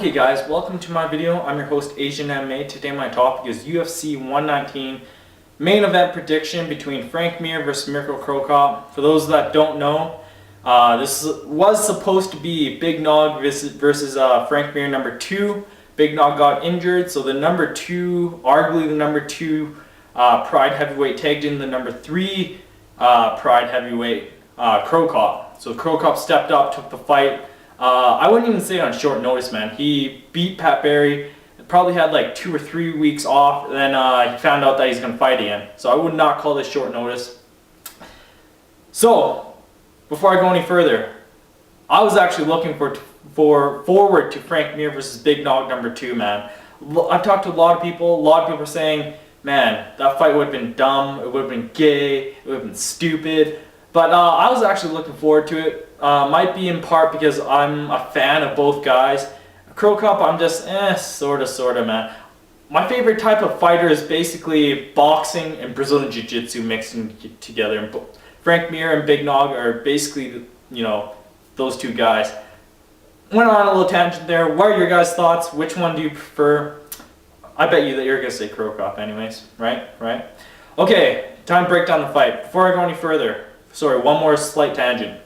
Okay guys, welcome to my video. I'm your host Asian MMA. Today my topic is UFC 119 main event prediction between Frank Mir versus Cro Cop. For those that don't know, this was supposed to be Big Nog versus Frank Mir number 2. Big Nog got injured, so the number 2, arguably the number 2 Pride heavyweight tagged in the number 3 Pride heavyweight Cro Cop. So Cro Cop stepped up, took the fight. I wouldn't even say on short notice, man. He beat Pat Barry, probably had like 2 or 3 weeks off, and then he found out that he's going to fight again. So I would not call this short notice. So, before I go any further, I was actually looking forward to Frank Mir versus Big Nog number 2, man. I've talked to a lot of people are saying, man, that fight would have been dumb, it would have been gay, it would have been stupid. But I was actually looking forward to it. Might be in part because I'm a fan of both guys. Cro Cop, I'm just sorta, man. My favorite type of fighter is basically boxing and Brazilian Jiu-Jitsu mixing together. And Frank Mir and Big Nog are basically, those two guys. Went on a little tangent there. What are your guys' thoughts? Which one do you prefer? I bet you that you're gonna say Cro Cop anyways, right? Okay, time to break down the fight. Before I go any further, sorry, one more slight tangent.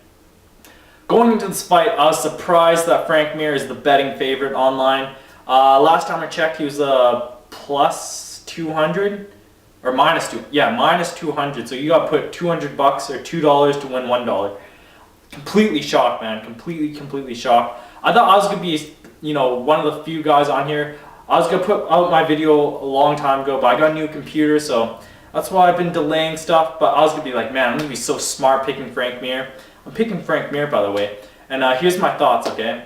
Going into this fight, I was surprised that Frank Mir is the betting favorite online. Last time I checked, he was plus 200 or minus 2. Yeah, minus 200. So you got to put $200 or $2 to win $1. Completely shocked, man. Completely shocked. I thought I was gonna be, one of the few guys on here. I was gonna put out my video a long time ago, but I got a new computer, so that's why I've been delaying stuff. But I was gonna be like, man, I'm gonna be so smart picking Frank Mir. I'm picking Frank Mir, by the way, and here's my thoughts, okay?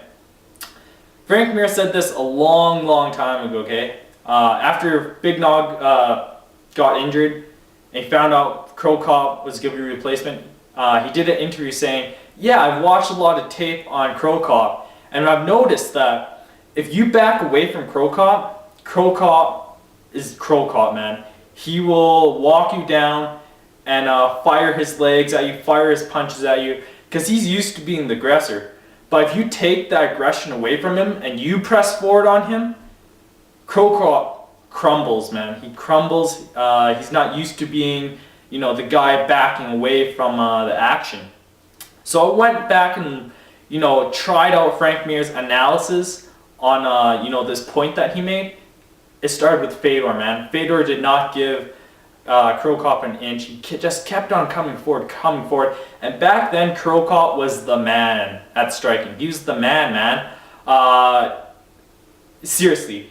Frank Mir said this a long time ago, okay? After Big Nog got injured and he found out Cro Cop was going to be a replacement, he did an interview saying, yeah, I've watched a lot of tape on Cro Cop, and I've noticed that if you back away from Cro Cop is Cro Cop, man. He will walk you down and fire his legs at you, fire his punches at you, because he's used to being the aggressor. But if you take that aggression away from him and you press forward on him, Cro Cop crumbles, man. He crumbles. He's not used to being, the guy backing away from the action. So I went back and, tried out Frank Mir's analysis on, this point that he made. It started with Fedor, man. Fedor did not give Cro Cop an inch. He just kept on coming forward. And back then, Cro Cop was the man at striking. He was the man. Seriously,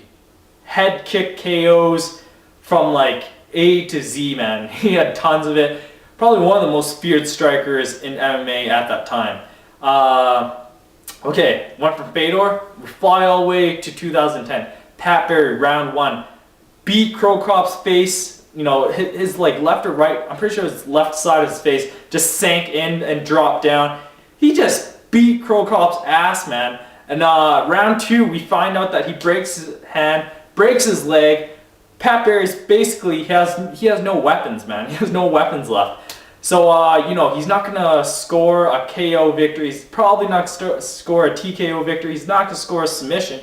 head kick KOs from like A to Z, man. He had tons of it. Probably one of the most feared strikers in MMA at that time. Okay, went from Fedor. We fly all the way to 2010. Pat Barry, round 1, beat Cro Cop's face. His like left or right, I'm pretty sure his left side of his face just sank in and dropped down. He just beat Cro Cop's ass, man. And round 2, we find out that he breaks his hand, breaks his leg. Pat Barry's basically, he has no weapons, man. He has no weapons left. So, he's not going to score a KO victory. He's probably not going to score a TKO victory. He's not going to score a submission.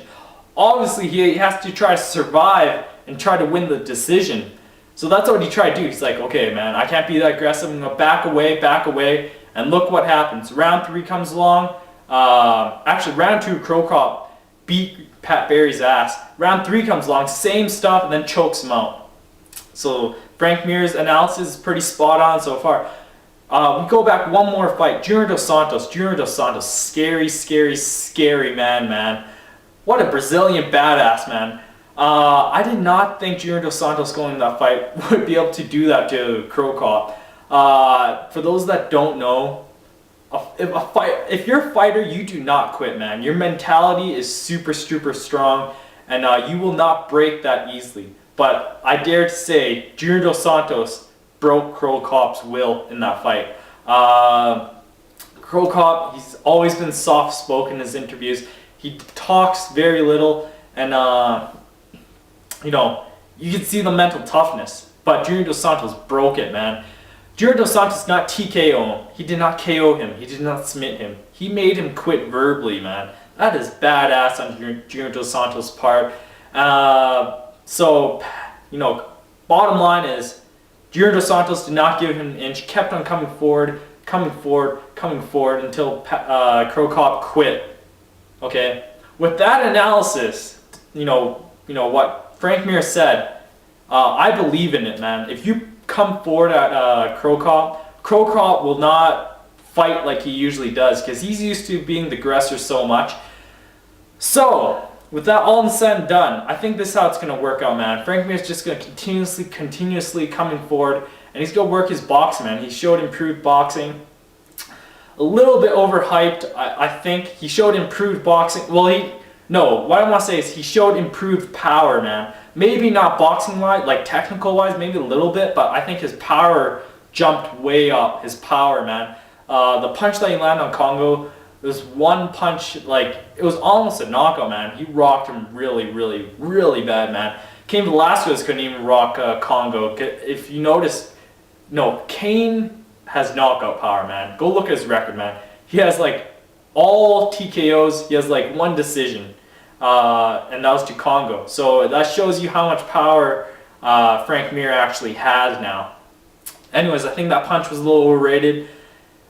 Obviously, he has to try to survive and try to win the decision. So that's what he tried to do. He's like, okay, man, I can't be that aggressive. I'm going to back away. And look what happens. Round 3 comes along. Actually, round 2, Cro Cop beat Pat Barry's ass. Round 3 comes along, same stuff, and then chokes him out. So Frank Mir's analysis is pretty spot on so far. We go back one more fight. Junior Dos Santos. Scary man. What a Brazilian badass, man. I did not think Junior Dos Santos going in that fight would be able to do that to Cro Cop. For those that don't know, if you're a fighter, you do not quit, man. Your mentality is super strong, and you will not break that easily. But I dare to say, Junior Dos Santos broke Cro Cop's will in that fight. Cro Cop, he's always been soft-spoken in his interviews. He talks very little, and you can see the mental toughness, but Junior Dos Santos broke it, man. Junior Dos Santos did not TKO him. He did not KO him. He did not submit him. He made him quit verbally, man. That is badass on Junior Dos Santos' part. So, bottom line is, Junior Dos Santos did not give him an inch, kept on coming forward until Cro Cop quit. Okay? With that analysis, what Frank Mir said, I believe in it, man. If you come forward at Cro Cop will not fight like he usually does because he's used to being the aggressor so much. So, with that all said and done, I think this is how it's going to work out, man. Frank Mir is just going to continuously coming forward, and he's going to work his boxing, man. He showed improved boxing. A little bit overhyped, I think. He showed improved boxing. What I want to say is he showed improved power, man. Maybe not boxing-wise, like technical-wise, maybe a little bit, but I think his power jumped way up. His power, man. The punch that he landed on Congo, it was one punch, it was almost a knockout, man. He rocked him really, really, really bad, man. Cain Velasquez couldn't even rock Congo. If you notice, Cain has knockout power, man. Go look at his record, man. He has, all TKOs. He has, one decision. And that was to Congo. So that shows you how much power Frank Mir actually has now. Anyways, I think that punch was a little overrated.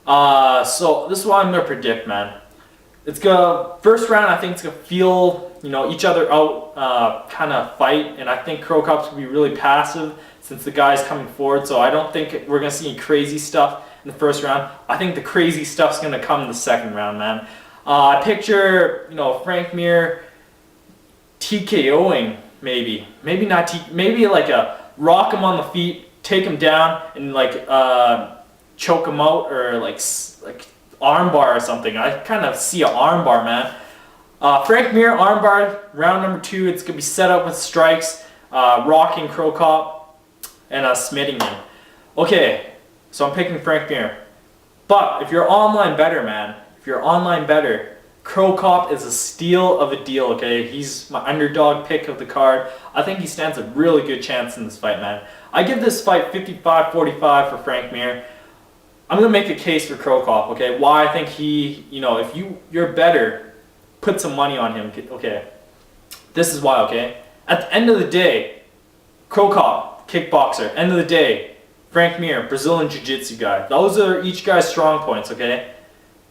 So this is what I'm gonna predict, man. It's gonna first round. I think it's gonna feel each other out kind of fight, and I think Cro Cop's gonna be really passive since the guy's coming forward. So I don't think we're gonna see any crazy stuff in the first round. I think the crazy stuff's gonna come in the second round, man. I picture Frank Mir TKOing maybe not maybe a rock him on the feet, take him down, and choke him out, or like armbar or something. I kind of see an armbar, man. Frank Mir armbar round number 2. It's gonna be set up with strikes, rocking Cro Cop, and smitting him. Okay, so I'm picking Frank Mir. But if you're online better, man, Cro Cop is a steal of a deal. Okay, he's my underdog pick of the card. I think he stands a really good chance in this fight, man. I give this fight 55-45 for Frank Mir. I'm going to make a case for Cro Cop, okay? Why I think he, if you're better, put some money on him, okay? This is why, okay? At the end of the day, Cro Cop, kickboxer. End of the day, Frank Mir, Brazilian Jiu-Jitsu guy. Those are each guy's strong points, okay?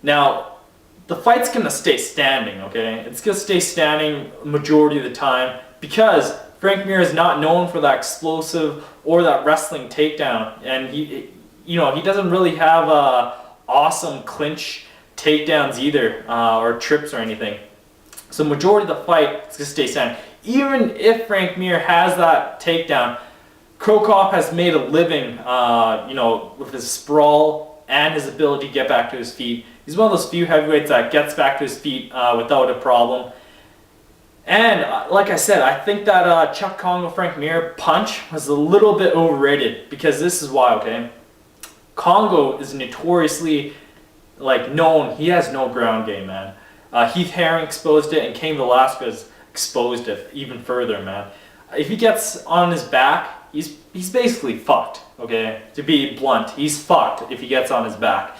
Now, the fight's going to stay standing, okay? It's going to stay standing majority of the time because Frank Mir is not known for that explosive or that wrestling takedown, and he doesn't really have awesome clinch takedowns either, or trips or anything. So majority of the fight is going to stay standing. Even if Frank Mir has that takedown, Cro Cop has made a living, with his sprawl and his ability to get back to his feet. He's one of those few heavyweights that gets back to his feet without a problem. And like I said, I think that Chuck Congo Frank Mir punch was a little bit overrated because this is why, okay? Congo is notoriously known. He has no ground game, man. Heath Herring exposed it, and Cain Velasquez exposed it even further, man. If he gets on his back, he's basically fucked. Okay, to be blunt, he's fucked if he gets on his back.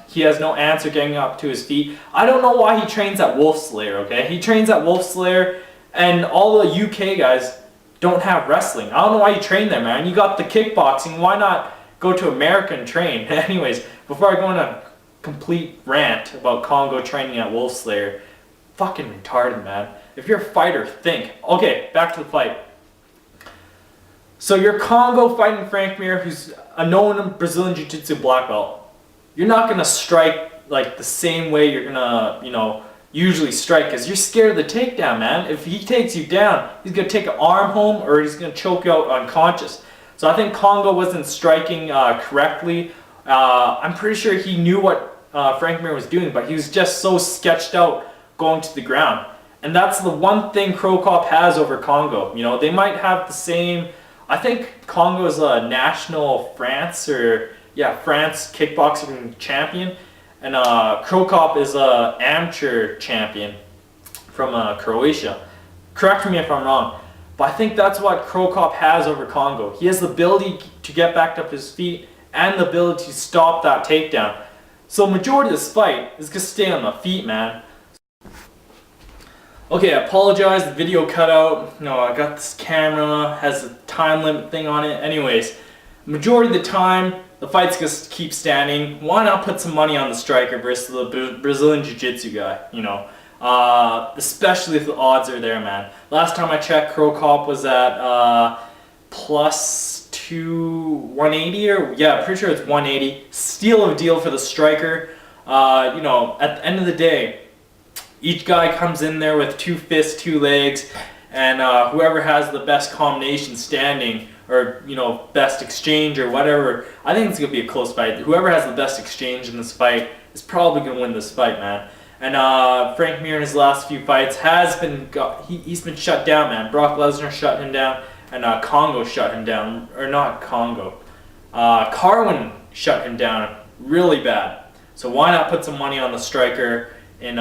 He has no answer getting up to his feet. I don't know why he trains at Wolf Slayer. Okay, he trains at Wolf Slayer, and all the UK guys don't have wrestling. I don't know why you train there, man. You got the kickboxing. Why not go to America and train? Anyways, before I go on a complete rant about Congo training at Wolf Slayer, fucking retarded, man. If you're a fighter, think. Okay, back to the fight. So you're Congo fighting Frank Mir, who's a known Brazilian Jiu-Jitsu black belt. You're not gonna strike the same way you're gonna, usually strike, because you're scared of the takedown, man. If he takes you down, he's gonna take an arm home, or he's gonna choke you out unconscious. So I think Congo wasn't striking correctly. I'm pretty sure he knew what Frank Mir was doing, but he was just so sketched out going to the ground. And that's the one thing Cro Cop has over Congo. They might have the same. I think Congo is a national France kickboxing champion, and Cro Cop is a amateur champion from Croatia. Correct me if I'm wrong, but I think that's what Cro Cop has over Congo. He has the ability to get back up his feet and the ability to stop that takedown. So majority of this fight is gonna stay on the feet, man. Okay, I apologize, the video cut out. No, I got this camera, has a time limit thing on it. Anyways, majority of the time, the fight's just keep standing. Why not put some money on the striker versus the Brazilian Jiu-Jitsu guy, you know? Especially if the odds are there, man. Last time I checked, Cro Cop was at plus 180, or yeah, pretty sure it's 180. Steal of a deal for the striker. You know, at the end of the day, each guy comes in there with 2 fists, 2 legs, and whoever has the best combination standing, or you know, best exchange or whatever, I think it's gonna be a close fight. Whoever has the best exchange in this fight is probably gonna win this fight, man. And Frank Mir in his last few fights has been he's been shut down, man. Brock Lesnar shut him down, and Congo shut him down, or not Congo. Carwin shut him down really bad. So why not put some money on the striker in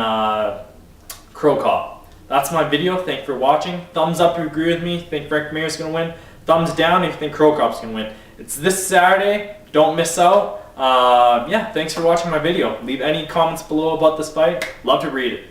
Cro Cop? That's my video. Thank you for watching. Thumbs up if you agree with me. Think Frank Mir is gonna win. Thumbs down if you think Cro Cop's gonna win. It's this Saturday. Don't miss out. Yeah, thanks for watching my video. Leave any comments below about this fight. Love to read it.